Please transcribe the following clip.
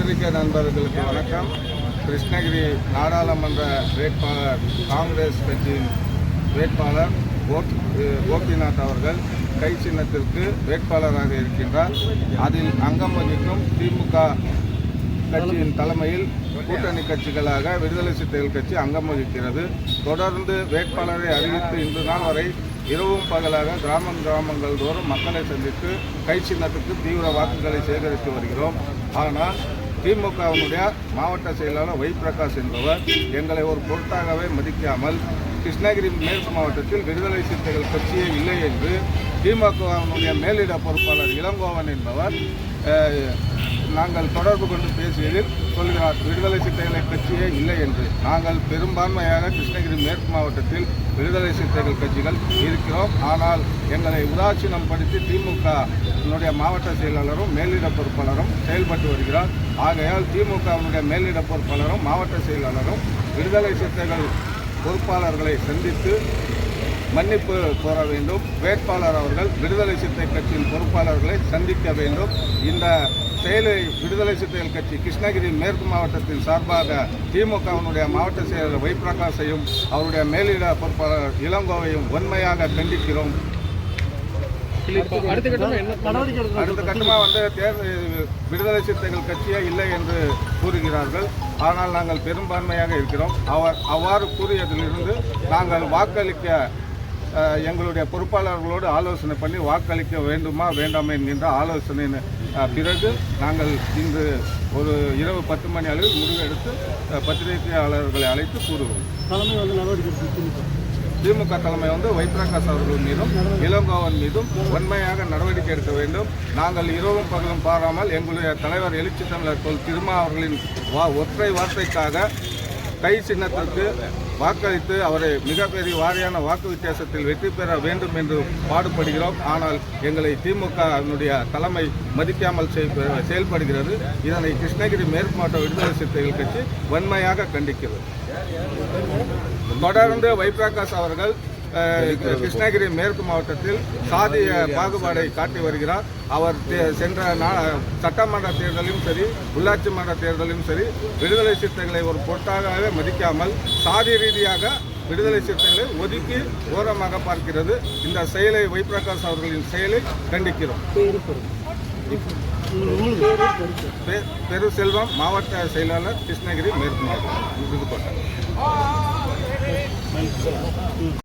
பத்திரிகை நண்பர்களுக்கு வணக்கம். கிருஷ்ணகிரி நாடாளுமன்ற வேட்பாளர் காங்கிரஸ் கட்சியின் வேட்பாளர் கோபிநாத் அவர்கள் கை சின்னத்திற்கு வேட்பாளராக இருக்கின்றார். அதில் அங்கம் வகிக்கும் திமுக கட்சியின் தலைமையில் கூட்டணி கட்சிகளாக விடுதலை சிறுத்தைகள் கட்சி அங்கம் வகிக்கிறது. தொடர்ந்து வேட்பாளரை அறிவித்து இன்று நாள் வரை இரவும் பகலாக கிராமங்கள் தோறும் மக்களை சந்தித்து கை சின்னத்துக்கு தீவிர வாக்குகளை சேகரித்து வருகிறோம். ஆனால் திமுகவினுடைய மாவட்ட செயலாளர் ஒய் பிரகாஷ் என்பவர் எங்களை ஒரு பொருட்டாகவே மதிக்காமல் கிருஷ்ணகிரி மேற்கு மாவட்டத்தில் விடுதலை சிறுத்தைகள் கட்சியே இல்லை என்று திமுகவினுடைய மேலிட பொறுப்பாளர் இளங்கோவன் என்பவர் நாங்கள் தொடர்பு கொண்டு பேசியதில் சொல்கிறார், விடுதலை சிறுத்தைகள் கட்சியே இல்லை என்று. நாங்கள் பெரும்பான்மையாக கிருஷ்ணகிரி மேற்கு மாவட்டத்தில் விடுதலை சிறுத்தைகள் கட்சிகள் இருக்கிறோம். ஆனால் எங்களை உதாசீனம் படுத்தி திமுக மாவட்ட செயலாளரும் மேலிட பொறுப்பாளரும் செயல்பட்டு வருகிறார். ஆகையால் திமுகவினுடைய மேலிட பொறுப்பாளரும் மாவட்ட செயலாளரும் விடுதலை சிறுத்தைகள் பொறுப்பாளர்களை சந்தித்து மன்னிப்பு கோர வேண்டும். வேட்பாளர் அவர்கள் விடுதலை சிறுத்தை கட்சியின் பொறுப்பாளர்களை சந்திக்க வேண்டும். இந்த செயலை விடுதலை சிறுத்தைகள் கட்சி கிருஷ்ணகிரி மேற்கு மாவட்டத்தின் சார்பாக திமுகவினுடைய மாவட்ட செயலர் ஒய் பிரகாஷையும் அவருடைய மேலிட பொறுப்பாளர் இளங்கோவையும் வன்மையாக கண்டிக்கிறோம். அடுத்த கட்டமாக விடுதலை சிறுத்தைகள் கட்சியே இல்லை என்று கூறுகிறார்கள். ஆனால் நாங்கள் பெரும்பான்மையாக இருக்கிறோம். அவ்வாறு கூறியதிலிருந்து நாங்கள் வாக்களிக்க எங்களுடைய பொறுப்பாளர்களோடு ஆலோசனை பண்ணி வாக்களிக்க வேண்டுமா வேண்டாமா என்கின்ற ஆலோசனை பிறகு நாங்கள் இன்று ஒரு இரவு 10 மணி அளவில் முடிவெடுத்து பத்திரிகையாளர்களை அழைத்து கூறுவோம். திமுக தலைமை ஒய் பிரகாஷ் அவர்கள் மீதும் இளங்கோவன் மீதும் வன்மையாக நடவடிக்கை எடுக்க வேண்டும். நாங்கள் இரவும் பகலும் பாராமல் எங்களுடைய தலைவர் எழுச்சி தமிழர் திருமா அவர்களின் ஒற்றை வார்த்தைக்காக கை சின்னத்திற்கு வாக்களித்து அவரை மிகப்பெரிய வாரியான வாக்கு வித்தியாசத்தில் வெற்றி பெற வேண்டும் என்று பாடுபடுகிறோம். ஆனால் எங்களை திமுக தலைமை மதிக்காமல் செயல்படுகிறது. இதனை கிருஷ்ணகிரி மேற்கு மாவட்ட விடுதலை சிறுத்தைகள் கட்சி வன்மையாக கண்டிக்கிறது. தொடர்ந்து ஒய் பிரகாஷ் அவர்கள் கிருஷ்ணகிரி மேற்கு மாவட்டத்தில் சாதிய பாகுபாடை காட்டி வருகிறார். அவர் சென்ற சட்டமன்ற தேர்தலிலும் சரி உள்ளாட்சி மன்ற தேர்தலிலும் சரி விடுதலை சிறுத்தைகளை ஒரு பொருட்டாகவே மதிக்காமல் சாதி ரீதியாக விடுதலை சிறுத்தைகளை ஒதுக்கி ஓரமாக பார்க்கிறது. இந்த செயலை ஒய் பிரகாஷ் அவர்களின் செயலை கண்டிக்கிறோம். பெரு செல்வம், மாவட்ட செயலாளர், கிருஷ்ணகிரி மேற்கு மாவட்டம்.